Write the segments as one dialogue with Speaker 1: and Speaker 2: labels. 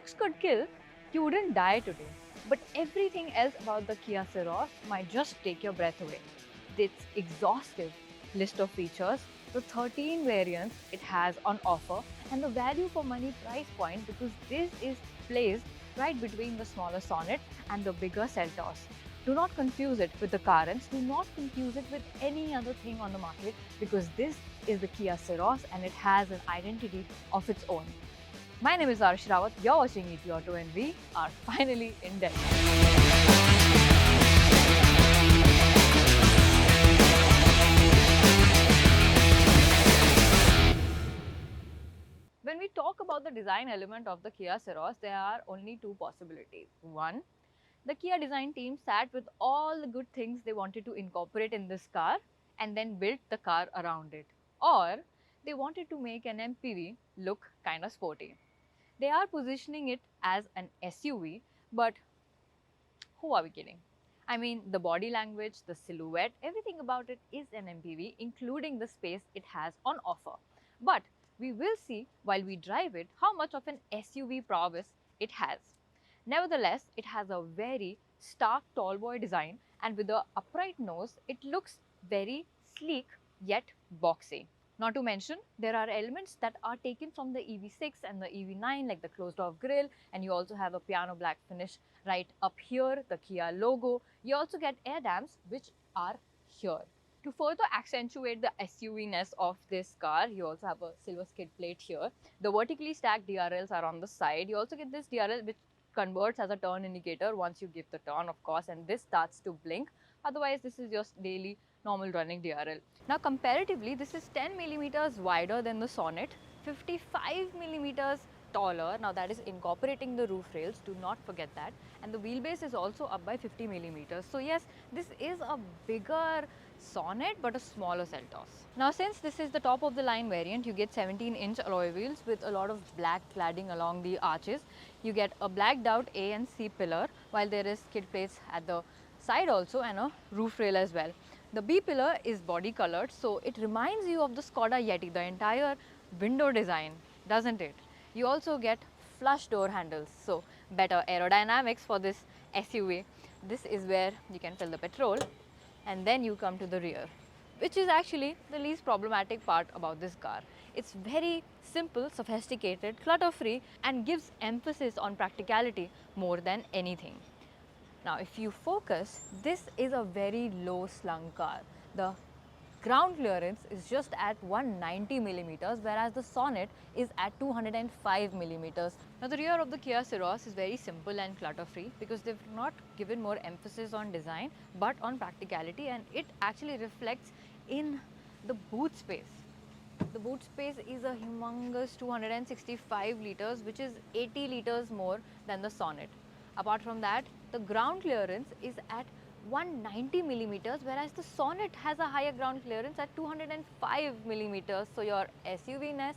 Speaker 1: looks could kill, you wouldn't die today. But everything else about the Kia Syros might just take your breath away. Its exhaustive list of features, the 13 variants it has on offer, and the value for money price point, because this is placed right between the smaller Sonet and the bigger Seltos. Do not confuse it with the Carens, do not confuse it with any other thing on the market, because this is the Kia Syros and it has an identity of its own. My name is Arsh Rawat, you're watching ET Auto, and we are finally in Delhi. When we talk about the design element of the Kia Syros, there are only two possibilities. One, the Kia design team sat with all the good things they wanted to incorporate in this car and then built the car around it. Or they wanted to make an MPV look kind of sporty. They are positioning it as an SUV, but who are we kidding? I mean, the body language, the silhouette, everything about it is an MPV, including the space it has on offer. But we will see while we drive it how much of an SUV prowess it has. Nevertheless, it has a very stark tall boy design, and with the upright nose, it looks very sleek yet boxy. Not to mention, there are elements that are taken from the EV6 and the EV9, like the closed off grille, and you also have a piano black finish right up here, the Kia logo. You also get air dams, which are here. To further accentuate the SUV-ness of this car, you also have a silver skid plate here. The vertically stacked DRLs are on the side. You also get this DRL which converts as a turn indicator once you give the turn, of course, and this starts to blink. Otherwise, this is just daily normal running DRL. Now, comparatively, this is 10 millimeters wider than the Sonet, 55 millimeters taller. Now, that is incorporating the roof rails, do not forget that. And the wheelbase is also up by 50 millimeters. So yes, this is a bigger Sonet but a smaller Seltos. Now, since this is the top of the line variant, you get 17-inch alloy wheels with a lot of black cladding along the arches. You get a blacked out A and C pillar, while there is skid plates at the side also and a roof rail as well. The B pillar is body colored, so it reminds you of the Skoda Yeti, the entire window design, doesn't it? You also get flush door handles, so better aerodynamics for this SUV. This is where you can fill the petrol, and then you come to the rear, which is actually the least problematic part about this car. It's very simple, sophisticated, clutter-free, and gives emphasis on practicality more than anything. Now, if you focus, this is a very low slung car. The ground clearance is just at 190 millimeters, whereas the Sonet is at 205 millimeters. Now, the rear of the Kia Syros is very simple and clutter-free because they've not given more emphasis on design but on practicality, and it actually reflects in the boot space. The boot space is a humongous 265 liters, which is 80 liters more than the Sonet. Apart from that, the ground clearance is at 190 millimeters, whereas the Sonet has a higher ground clearance at 205 millimeters. So your SUV-ness,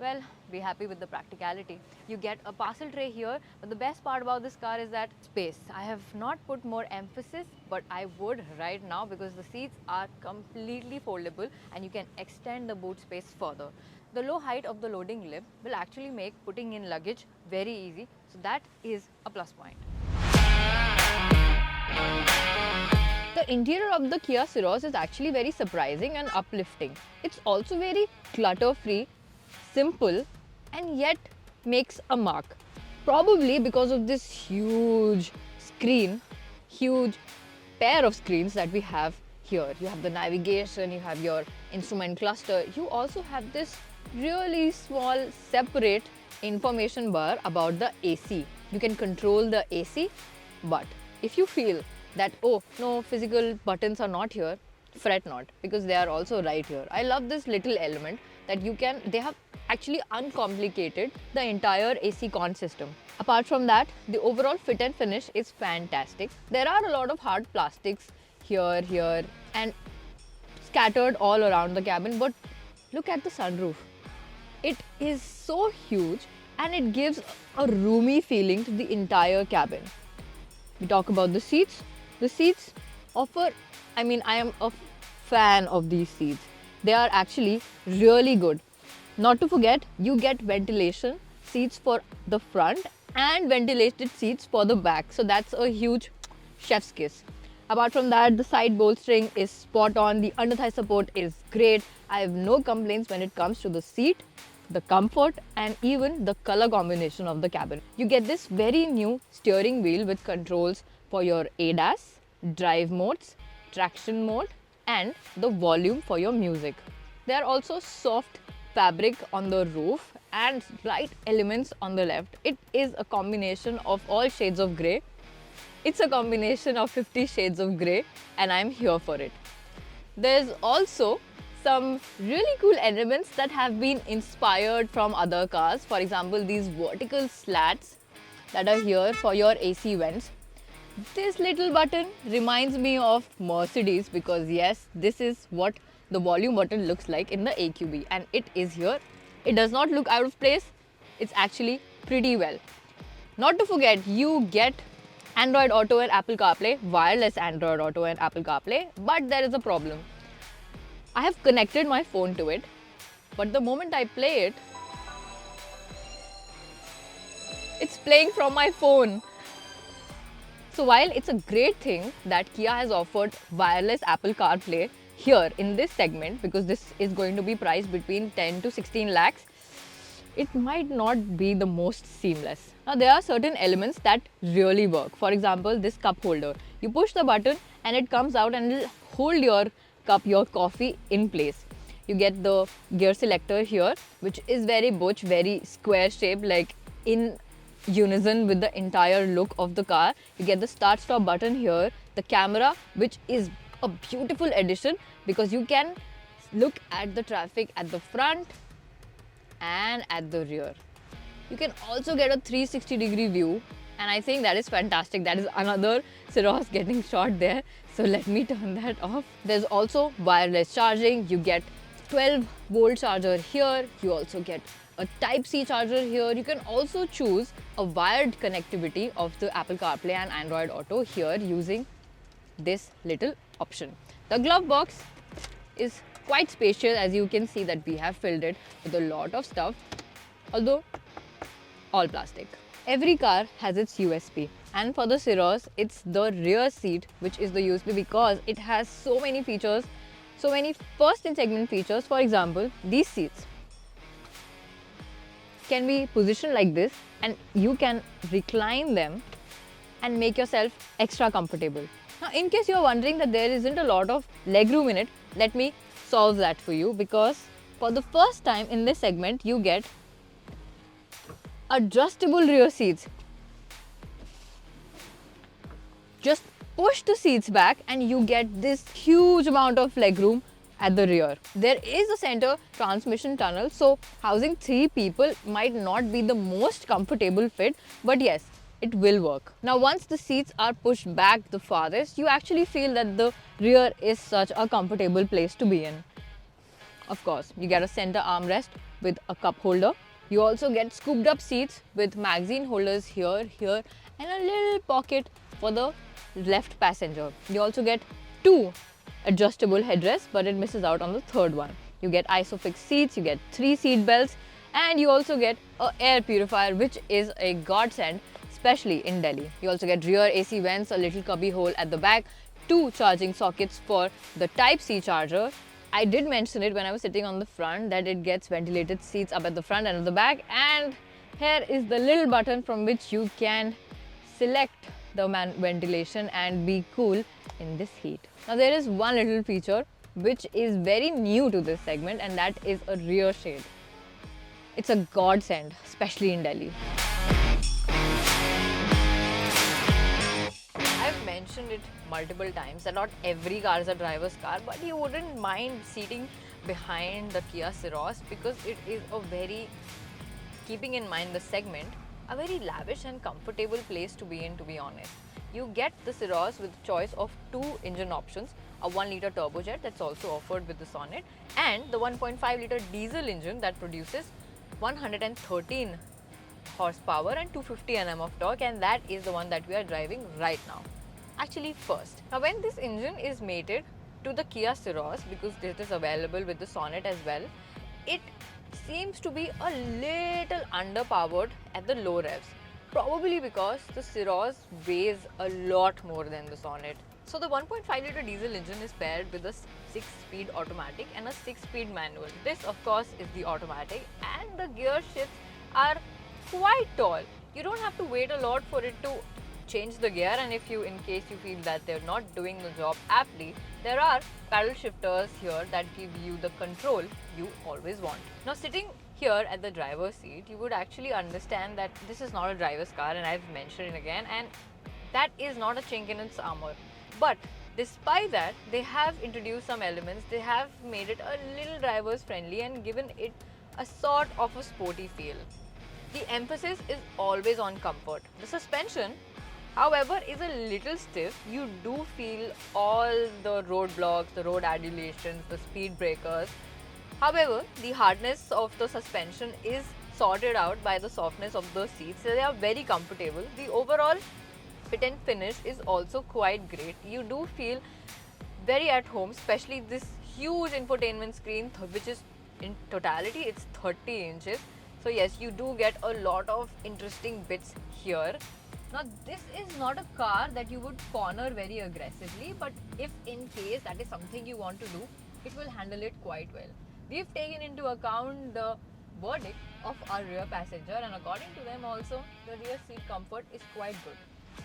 Speaker 1: well, be happy with the practicality. You get a parcel tray here, but the best part about this car is that space. I have not put more emphasis, but I would right now, because the seats are completely foldable and you can extend the boot space further. The low height of the loading lip will actually make putting in luggage very easy, so that is a plus point. The interior of the Kia Syros is actually very surprising and uplifting. It's also very clutter-free, simple, and yet makes a mark. Probably because of this huge screen, huge pair of screens that we have here. You have the navigation, you have your instrument cluster. You also have this really small separate information bar about the AC. You can control the AC, but if you feel that, oh no, physical buttons are not here, fret not, because they are also right here. I love this little element that they have actually uncomplicated the entire AC con system. Apart from that, the overall fit and finish is fantastic. There are a lot of hard plastics here, and scattered all around the cabin, but look at the sunroof. It is so huge and it gives a roomy feeling to the entire cabin. We talk about the seats. The seats offer, I am a fan of these seats. They are actually really good. Not to forget, you get ventilation seats for the front and ventilated seats for the back. So that's a huge chef's kiss. Apart from that, the side bolstering is spot on. The under thigh support is great. I have no complaints when it comes to the seat, the comfort, and even the color combination of the cabin. You get this very new steering wheel with controls for your ADAS, drive modes, traction mode, and the volume for your music. There are also soft fabric on the roof and bright elements on the left. It is a combination of all shades of grey. It's a combination of 50 shades of grey, and I'm here for it. There's also some really cool elements that have been inspired from other cars. For example, these vertical slats that are here for your AC vents. This little button reminds me of Mercedes because yes, this is what the volume button looks like in the AQB, and it is here. It does not look out of place. It's actually pretty well. Not to forget, you get Android Auto and Apple CarPlay, wireless Android Auto and Apple CarPlay, but there is a problem. I have connected my phone to it, but the moment I play it, it's playing from my phone. So while it's a great thing that Kia has offered wireless Apple CarPlay here in this segment, because this is going to be priced between 10 to 16 lakhs, it might not be the most seamless. Now there are certain elements that really work. For example, this cup holder. You push the button and it comes out and will hold your cup, your coffee in place. You get the gear selector here, which is very butch, very square shaped, like in unison with the entire look of the car. You get the start stop button here, the camera, which is a beautiful addition because you can look at the traffic at the front and at the rear. You can also get a 360-degree view, and I think that is fantastic. That is another Syros getting shot there, so let me turn that off. There's also wireless charging. You get 12-volt charger here. You also get a Type-C charger here. You can also choose a wired connectivity of the Apple CarPlay and Android Auto here using this little option. The glove box is quite spacious, as you can see that we have filled it with a lot of stuff, although all plastic. Every car has its USP, and for the Syros, it's the rear seat which is the USP because it has so many features, so many first in segment features. For example, these seats can be positioned like this and you can recline them and make yourself extra comfortable. Now, in case you're wondering that there isn't a lot of legroom in it, let me solve that for you, because for the first time in this segment you get adjustable rear seats. Just push the seats back and you get this huge amount of legroom at the rear. There is a center transmission tunnel, so housing 3 people might not be the most comfortable fit, but yes, it will work. Now once the seats are pushed back the farthest, you actually feel that the rear is such a comfortable place to be in. Of course, you get a center armrest with a cup holder. You also get scooped up seats with magazine holders here, and a little pocket for the left passenger. You also get 2 adjustable headrests, but it misses out on the third one. You get ISOFIX seats, you get 3 seat belts, and you also get an air purifier, which is a godsend, especially in Delhi. You also get rear AC vents, a little cubby hole at the back, 2 charging sockets for the Type-C charger. I did mention it when I was sitting on the front that it gets ventilated seats up at the front and at the back, and here is the little button from which you can select the ventilation and be cool in this heat. Now there is one little feature which is very new to this segment, and that is a rear shade. It's a godsend, especially in Delhi. I've mentioned it multiple times that not every car is a driver's car, but you wouldn't mind seating behind the Kia Syros because it is a very, keeping in mind the segment, a very lavish and comfortable place to be in, to be honest. You get the Syros with choice of 2 engine options, a 1-liter turbojet that's also offered with the Sonnet, and the 1.5-liter diesel engine that produces 113 horsepower and 250 Nm of torque, and that is the one that we are driving right now. Actually first. Now when this engine is mated to the Kia Syros, because this is available with the Sonnet as well, it seems to be a little underpowered at the low revs. probably because the Syros weighs a lot more than the Sonnet. So the 1.5 litre diesel engine is paired with a 6-speed automatic and a 6-speed manual. This of course is the automatic, and the gear shifts are quite tall. You don't have to wait a lot for it to change the gear, and if you, in case you feel that they're not doing the job aptly, there are paddle shifters here that give you the control you always want. Now sitting here at the driver's seat, you would actually understand that this is not a driver's car, and I've mentioned it again, and that is not a chink in its armor. But despite that, they have introduced some elements. They have made it a little driver's friendly and given it a sort of a sporty feel. The emphasis is always on comfort. The suspension, however, is a little stiff. You do feel all the roadblocks, the road adulations, the speed breakers. However, the hardness of the suspension is sorted out by the softness of the seats. So they are very comfortable. The overall fit and finish is also quite great. You do feel very at home, especially this huge infotainment screen, which is in totality it's 30 inches. So yes, you do get a lot of interesting bits here. Now this is not a car that you would corner very aggressively, but if in case that is something you want to do, it will handle it quite well. We've taken into account the verdict of our rear passenger, and according to them also, the rear seat comfort is quite good.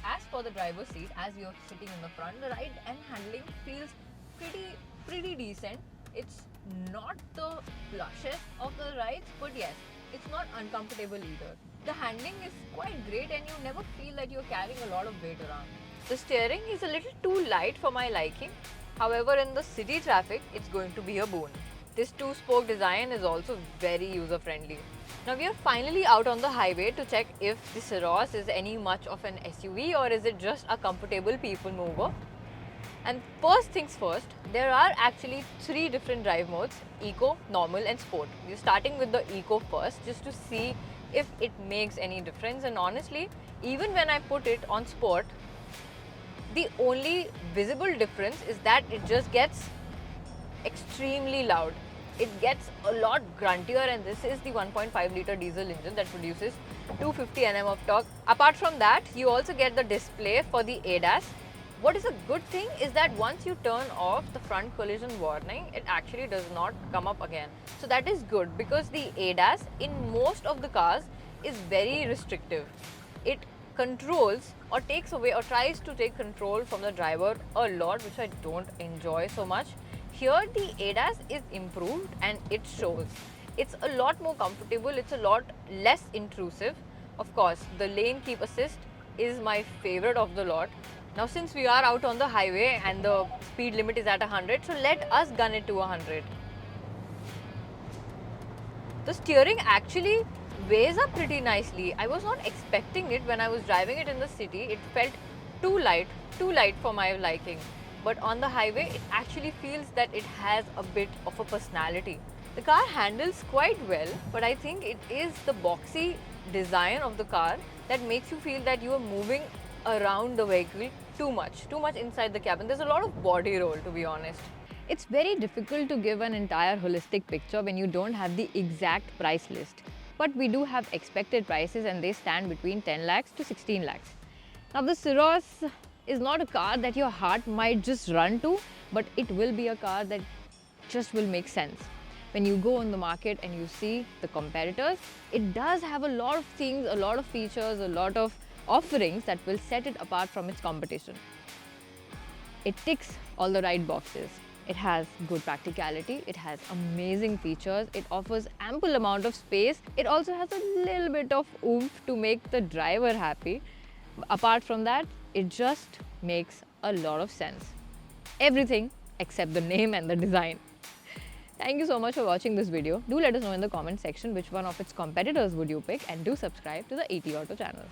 Speaker 1: As for the driver's seat, as you're sitting in the front, the ride and handling feels pretty decent. It's not the plushest of the rides, but yes, it's not uncomfortable either. The handling is quite great, and you never feel that you're carrying a lot of weight around. The steering is a little too light for my liking. However, in the city traffic, it's going to be a boon. This two-spoke design is also very user-friendly. Now we are finally out on the highway to check if the Syros is any much of an SUV or is it just a comfortable people mover. And first things first, there are actually 3 different drive modes: Eco, Normal and Sport. We're starting with the Eco first just to see if it makes any difference, and honestly, even when I put it on Sport, the only visible difference is that it just gets extremely loud. It gets a lot gruntier, and this is the 1.5 litre diesel engine that produces 250 Nm of torque. Apart from that, you also get the display for the ADAS. What is a good thing is that once you turn off the front collision warning, it actually does not come up again. So that is good, because the ADAS in most of the cars is very restrictive. It controls or takes away or tries to take control from the driver a lot, which I don't enjoy so much. Here the ADAS is improved and it shows. It's a lot more comfortable, it's a lot less intrusive. Of course, the lane keep assist is my favorite of the lot. Now since we are out on the highway and the speed limit is at 100, so let us gun it to 100. The steering actually weighs up pretty nicely. I was not expecting it when I was driving it in the city. It felt too light for my liking. But on the highway, it actually feels that it has a bit of a personality. The car handles quite well, but I think it is the boxy design of the car that makes you feel that you are moving around the vehicle too much inside the cabin. There's a lot of body roll, to be honest. It's very difficult to give an entire holistic picture when you don't have the exact price list. But we do have expected prices, and they stand between 10 lakhs to 16 lakhs. Now the Syros is not a car that your heart might just run to, but it will be a car that just will make sense. When you go on the market and you see the competitors, it does have a lot of things, a lot of features, a lot of offerings that will set it apart from its competition. It ticks all the right boxes. It has good practicality, it has amazing features, it offers ample amount of space, it also has a little bit of oomph to make the driver happy. Apart from that, it just makes a lot of sense. Everything except the name and the design. Thank you so much for watching this video. Do let us know in the comment section which one of its competitors would you pick, and do subscribe to the ET Auto channel.